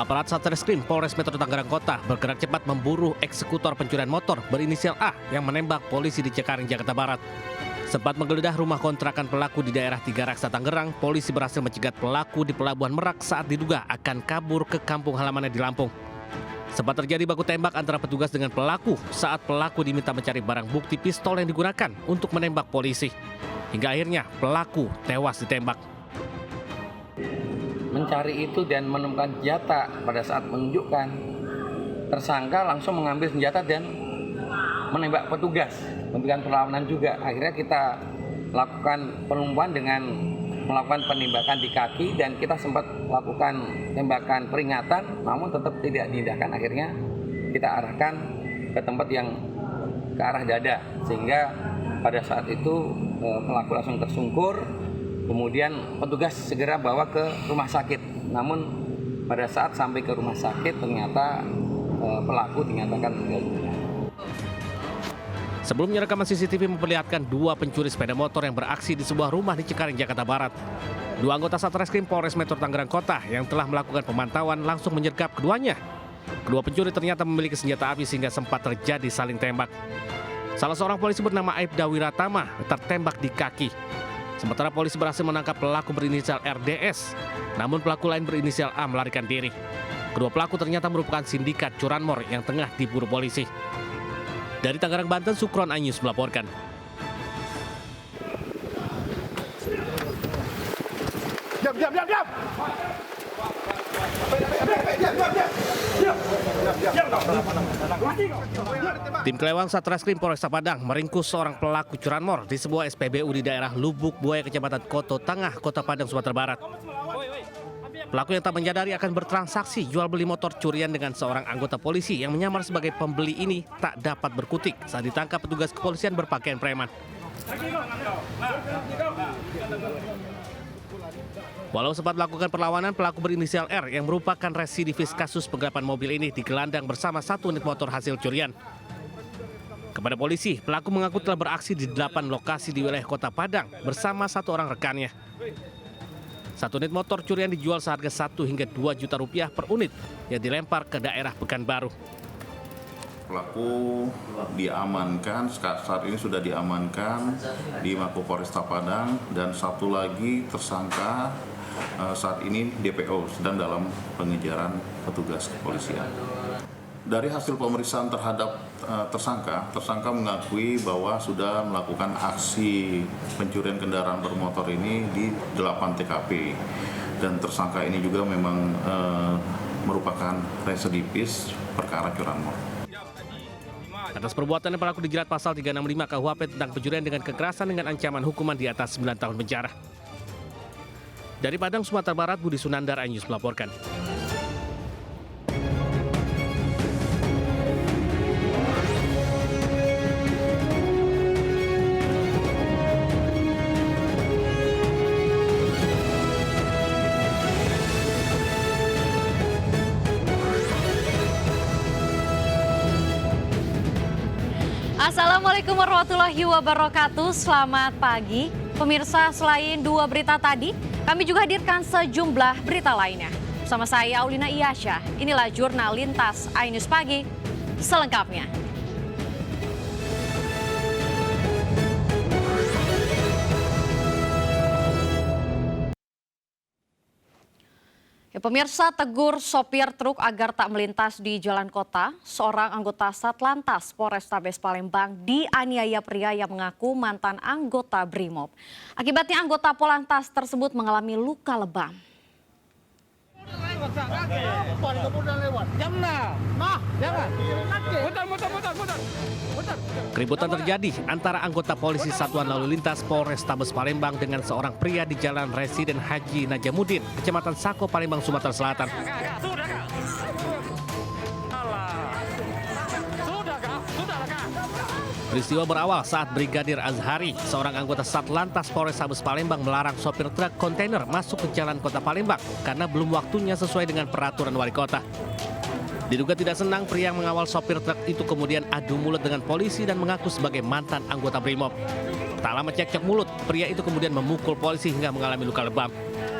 Aparat Satreskrim Polres Metro Tangerang Kota bergerak cepat memburu eksekutor pencurian motor berinisial A yang menembak polisi di Cengkareng, Jakarta Barat. Sempat menggeledah rumah kontrakan pelaku di daerah Tiga Raksa, Tangerang, polisi berhasil mencegat pelaku di Pelabuhan Merak saat diduga akan kabur ke kampung halamannya di Lampung. Sempat terjadi baku tembak antara petugas dengan pelaku saat pelaku diminta mencari barang bukti pistol yang digunakan untuk menembak polisi. Hingga akhirnya pelaku tewas ditembak. Mencari itu dan menemukan senjata pada saat menunjukkan, tersangka langsung mengambil senjata dan menembak petugas, memberikan perlawanan juga. Akhirnya kita lakukan penumpuan dengan melakukan penembakan di kaki dan kita sempat lakukan tembakan peringatan, namun tetap tidak diindahkan. Akhirnya kita arahkan ke tempat yang ke arah dada, sehingga pada saat itu pelaku langsung tersungkur. Kemudian petugas segera bawa ke rumah sakit. Namun pada saat sampai ke rumah sakit ternyata pelaku dinyatakan meninggal dunia. Sebelumnya rekaman CCTV memperlihatkan dua pencuri sepeda motor yang beraksi di sebuah rumah di Cengkareng, Jakarta Barat. Dua anggota Satreskrim Polres Metro Tangerang Kota yang telah melakukan pemantauan langsung menyergap keduanya. Kedua pencuri ternyata memiliki senjata api sehingga sempat terjadi saling tembak. Salah seorang polisi bernama Aibda Wiratama tertembak di kaki. Sementara polisi berhasil menangkap pelaku berinisial RDS, namun pelaku lain berinisial A melarikan diri. Kedua pelaku ternyata merupakan sindikat curanmor yang tengah diburu polisi. Dari Tangerang, Banten, Sukron Anyus melaporkan. Diam. Tim Kelewang Satreskrim Polresta Padang meringkus seorang pelaku curanmor di sebuah SPBU di daerah Lubuk Buaya, Kecamatan Koto Tangah, Kota Padang, Sumatera Barat. Pelaku yang tak menyadari akan bertransaksi jual beli motor curian dengan seorang anggota polisi yang menyamar sebagai pembeli ini tak dapat berkutik saat ditangkap petugas kepolisian berpakaian preman. Walau sempat melakukan perlawanan, pelaku berinisial R yang merupakan residivis kasus penggelapan mobil ini digelandang bersama satu unit motor hasil curian. Kepada polisi, pelaku mengaku telah beraksi di 8 lokasi di wilayah Kota Padang bersama satu orang rekannya. Satu unit motor curian dijual seharga 1 hingga 2 juta rupiah per unit yang dilempar ke daerah Pekanbaru. Pelaku diamankan, saat ini sudah diamankan di Mako Polresta Padang, dan satu lagi tersangka saat ini DPO sedang dalam pengejaran petugas kepolisian. Dari hasil pemeriksaan terhadap tersangka mengakui bahwa sudah melakukan aksi pencurian kendaraan bermotor ini di 8 TKP. Dan tersangka ini juga memang merupakan residivis perkara curanmor. Atas perbuatannya pelaku dijerat pasal 365 KUHP tentang pencurian dengan kekerasan dengan ancaman hukuman di atas 9 tahun penjara. Dari Padang, Sumatera Barat, Budi Sunandar, Anyus melaporkan. Assalamualaikum warahmatullahi wabarakatuh. Selamat pagi. Pemirsa, selain dua berita tadi, kami juga hadirkan sejumlah berita lainnya. Bersama saya Aulina Iyasya, inilah Jurnal Lintas iNews Pagi selengkapnya. Pemirsa, tegur sopir truk agar tak melintas di jalan kota. Seorang anggota Satlantas Polrestabes Palembang dianiaya pria yang mengaku mantan anggota Brimob. Akibatnya anggota Polantas tersebut mengalami luka lebam. Keributan terjadi antara anggota polisi Satuan Lalu Lintas Polrestabes Palembang dengan seorang pria di Jalan Residen Haji Najamuddin, Kecamatan Sako, Palembang, Sumatera Selatan. Peristiwa berawal saat Brigadir Azhari, seorang anggota Satlantas Polrestabes Palembang, melarang sopir truk kontainer masuk ke jalan kota Palembang karena belum waktunya sesuai dengan peraturan wali kota. Diduga tidak senang, pria yang mengawal sopir truk itu kemudian adu mulut dengan polisi dan mengaku sebagai mantan anggota Brimob. Tak lama cekcok mulut, pria itu kemudian memukul polisi hingga mengalami luka lebam.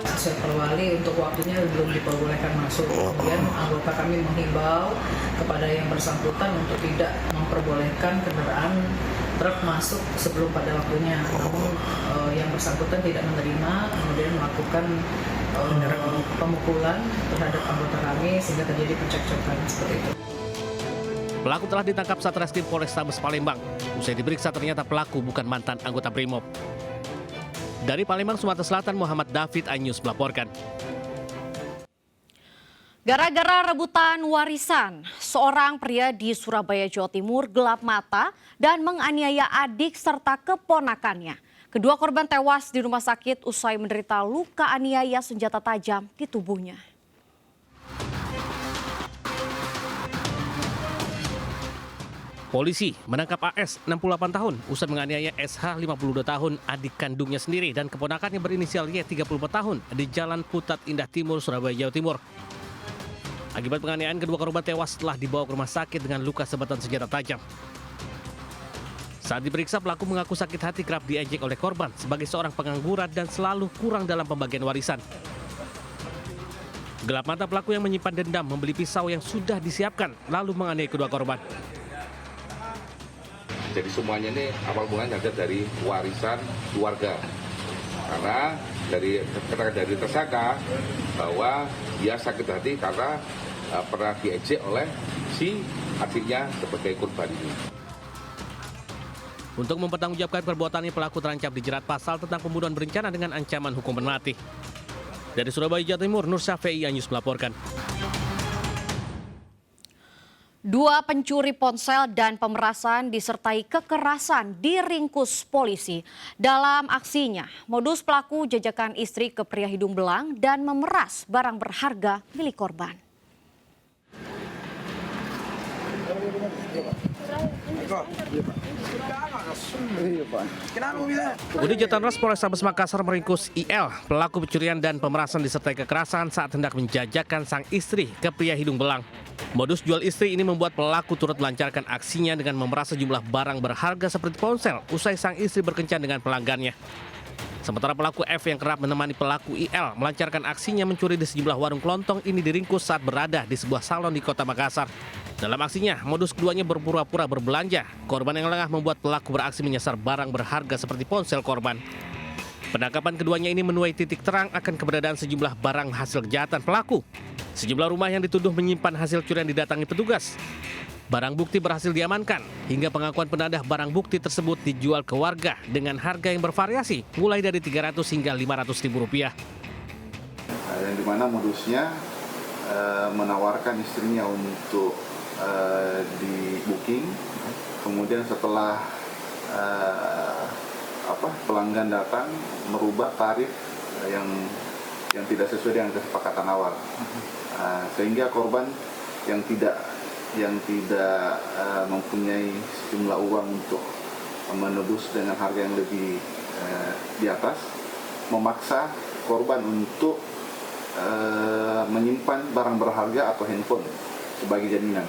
Hasil perwali untuk waktunya belum diperbolehkan masuk. Kemudian anggota kami menghimbau kepada yang bersangkutan untuk tidak memperbolehkan kendaraan truk masuk sebelum pada waktunya. Namun yang bersangkutan tidak menerima, kemudian melakukan pemukulan terhadap anggota kami sehingga terjadi percekcokan seperti itu. Pelaku telah ditangkap Satreskrim Polrestabes Palembang. Usai diperiksa ternyata pelaku bukan mantan anggota Brimob. Dari Palembang, Sumatera Selatan, Muhammad David, iNews melaporkan. Gara-gara rebutan warisan, seorang pria di Surabaya, Jawa Timur gelap mata dan menganiaya adik serta keponakannya. Kedua korban tewas di rumah sakit usai menderita luka aniaya senjata tajam di tubuhnya. Polisi menangkap AS, 68 tahun, usai menganiaya SH, 52 tahun, adik kandungnya sendiri dan keponakannya berinisial Y, 34 tahun, di Jalan Putat Indah Timur, Surabaya, Jawa Timur. Akibat penganiayaan, kedua korban tewas setelah dibawa ke rumah sakit dengan luka sebatan senjata tajam. Saat diperiksa, pelaku mengaku sakit hati kerap diejek oleh korban sebagai seorang pengangguran dan selalu kurang dalam pembagian warisan. Gelap mata pelaku yang menyimpan dendam membeli pisau yang sudah disiapkan lalu menganiaya kedua korban. Jadi semuanya ini awal mulanya ada dari warisan keluarga. Karena dari tersangka bahwa dia sakit hati karena pernah diejek oleh si adiknya sebagai korban ini. Untuk mempertanggungjawabkan perbuatannya, pelaku terancam dijerat pasal tentang pembunuhan berencana dengan ancaman hukuman mati. Dari Surabaya, Jawa Timur, Nur Syafei, iNews melaporkan. Dua pencuri ponsel dan pemerasan disertai kekerasan diringkus polisi. Dalam aksinya, modus pelaku jajakan istri ke pria hidung belang dan memeras barang berharga milik korban. Unit Jatan Ras Polrestabes Makassar meringkus IL, pelaku pencurian dan pemerasan disertai kekerasan saat hendak menjajakan sang istri ke pria hidung belang. Modus jual istri ini membuat pelaku turut melancarkan aksinya dengan memeras sejumlah barang berharga seperti ponsel usai sang istri berkencan dengan pelanggannya. Sementara pelaku F yang kerap menemani pelaku IL melancarkan aksinya mencuri di sejumlah warung kelontong ini diringkus saat berada di sebuah salon di kota Makassar. Dalam aksinya, modus keduanya berpura-pura berbelanja. Korban yang lengah membuat pelaku beraksi menyasar barang berharga seperti ponsel korban. Penangkapan keduanya ini menuai titik terang akan keberadaan sejumlah barang hasil kejahatan pelaku. Sejumlah rumah yang dituduh menyimpan hasil curian didatangi petugas. Barang bukti berhasil diamankan, hingga pengakuan penadah barang bukti tersebut dijual ke warga dengan harga yang bervariasi, mulai dari 300 hingga 500 ribu rupiah. Yang dimana modusnya menawarkan istrinya untuk di booking, kemudian setelah pelanggan datang merubah tarif yang tidak sesuai dengan kesepakatan awal, sehingga korban yang tidak mempunyai sejumlah uang untuk menebus dengan harga yang lebih di atas, memaksa korban untuk menyimpan barang berharga atau handphone sebagai jaminan.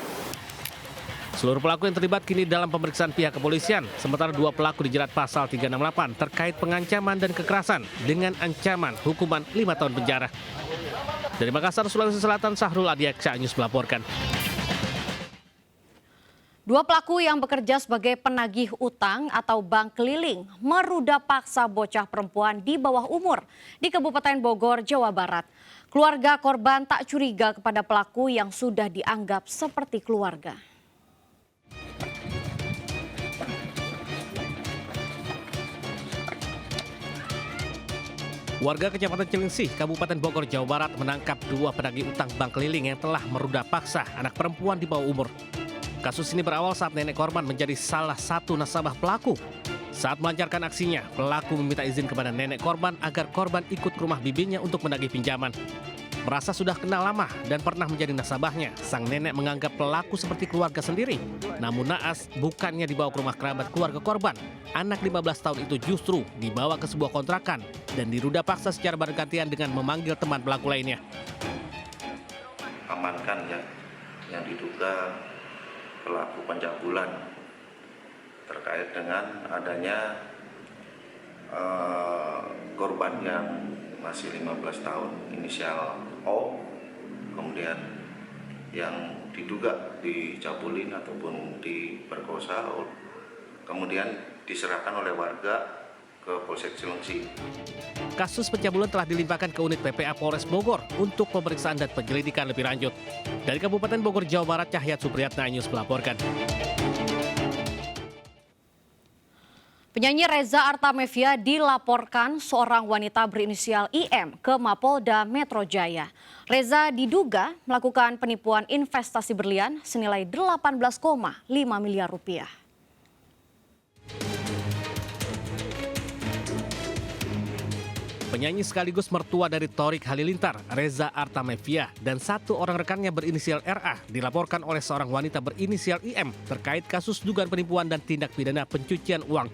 Seluruh pelaku yang terlibat kini dalam pemeriksaan pihak kepolisian, sementara dua pelaku dijerat pasal 368 terkait pengancaman dan kekerasan dengan ancaman hukuman 5 tahun penjara. Dari Makassar, Sulawesi Selatan, Sahrul Adiaksa, iNews melaporkan. Dua pelaku yang bekerja sebagai penagih utang atau bank keliling meruda paksa bocah perempuan di bawah umur di Kabupaten Bogor, Jawa Barat. Keluarga korban tak curiga kepada pelaku yang sudah dianggap seperti keluarga. Warga Kecamatan Cilingsih, Kabupaten Bogor, Jawa Barat menangkap dua penagih utang bank keliling yang telah meruda paksa anak perempuan di bawah umur. Kasus ini berawal saat nenek korban menjadi salah satu nasabah pelaku. Saat melancarkan aksinya, pelaku meminta izin kepada nenek korban agar korban ikut ke rumah bibinya untuk menagih pinjaman. Merasa sudah kenal lama dan pernah menjadi nasabahnya, sang nenek menganggap pelaku seperti keluarga sendiri. Namun naas, bukannya dibawa ke rumah kerabat keluarga korban. Anak 15 tahun itu justru dibawa ke sebuah kontrakan dan diruda paksa secara bergantian dengan memanggil teman pelaku lainnya. Amankan ya, yang diduga pelaku pencabulan terkait dengan adanya korban yang masih 15 tahun, inisial O, kemudian yang diduga dicabulin ataupun diperkosa, kemudian diserahkan oleh warga ke Polsek Cilengsi. Kasus pencabulan telah dilimpahkan ke unit PPA Polres Bogor untuk pemeriksaan dan penyelidikan lebih lanjut. Dari Kabupaten Bogor, Jawa Barat, Cahyat Supriyatna News melaporkan. Penyanyi Reza Artamevia dilaporkan seorang wanita berinisial IM ke Mapolda Metro Jaya. Reza diduga melakukan penipuan investasi berlian senilai 18,5 miliar rupiah. Penyanyi sekaligus mertua dari Thorik Halilintar, Reza Artamevia, dan satu orang rekannya berinisial RA dilaporkan oleh seorang wanita berinisial IM terkait kasus dugaan penipuan dan tindak pidana pencucian uang.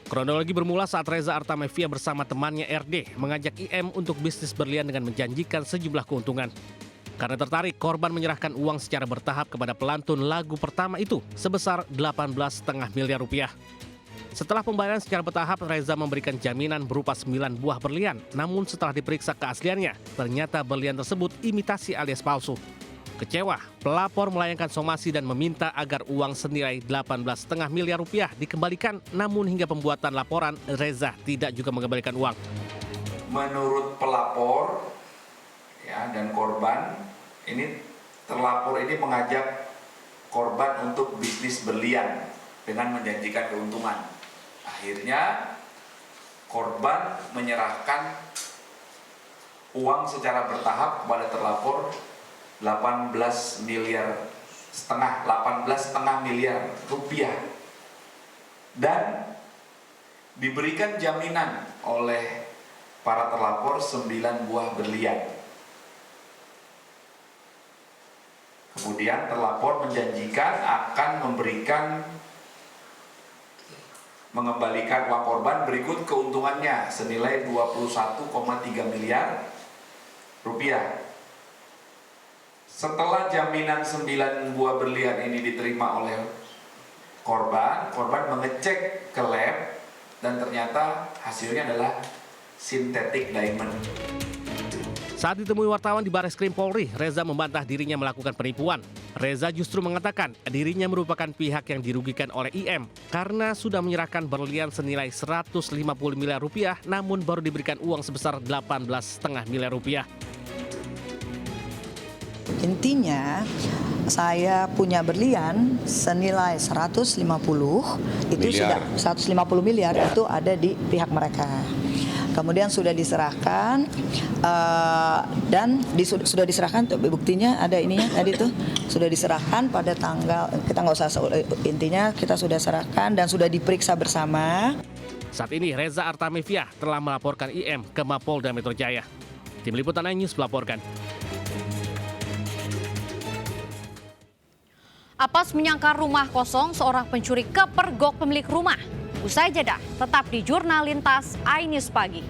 Kronologi bermula saat Reza Artamevia bersama temannya RD mengajak IM untuk bisnis berlian dengan menjanjikan sejumlah keuntungan. Karena tertarik, korban menyerahkan uang secara bertahap kepada pelantun lagu pertama itu sebesar 18,5 miliar rupiah. Setelah pembayaran secara bertahap, Reza memberikan jaminan berupa 9 buah berlian. Namun setelah diperiksa keasliannya, ternyata berlian tersebut imitasi alias palsu. Kecewa, pelapor melayangkan somasi dan meminta agar uang senilai 18,5 miliar rupiah dikembalikan. Namun hingga pembuatan laporan, Reza tidak juga mengembalikan uang. Menurut pelapor ya, dan korban, ini terlapor ini mengajak korban untuk bisnis berlian dengan menjanjikan keuntungan. Akhirnya korban menyerahkan uang secara bertahap kepada terlapor 18,5 miliar rupiah dan diberikan jaminan oleh para terlapor 9 buah berlian. Kemudian terlapor menjanjikan akan mengembalikan uang korban berikut keuntungannya senilai 21,3 miliar rupiah. Setelah jaminan 9 buah berlian ini diterima oleh korban mengecek ke lab dan ternyata hasilnya adalah synthetic diamond. Saat ditemui wartawan di Barreskrim Polri, Reza membantah dirinya melakukan penipuan. Reza justru mengatakan dirinya merupakan pihak yang dirugikan oleh IM karena sudah menyerahkan berlian senilai 150 miliar rupiah namun baru diberikan uang sebesar 18,5 miliar rupiah. Intinya saya punya berlian senilai 150 itu miliar. Sudah 150 miliar itu ada di pihak mereka. Kemudian sudah diserahkan dan sudah diserahkan, buktinya ada ininya tadi tuh sudah diserahkan pada tanggal, kita nggak usah, intinya kita sudah serahkan dan sudah diperiksa bersama. Saat ini Reza Artamevia telah melaporkan IM ke Mapolda Metro Jaya. Tim Liputan News melaporkan. Apas menyangkar rumah kosong, seorang pencuri kepergok pemilik rumah. Usai jeda, tetap di Jurnal Lintas iNews Pagi.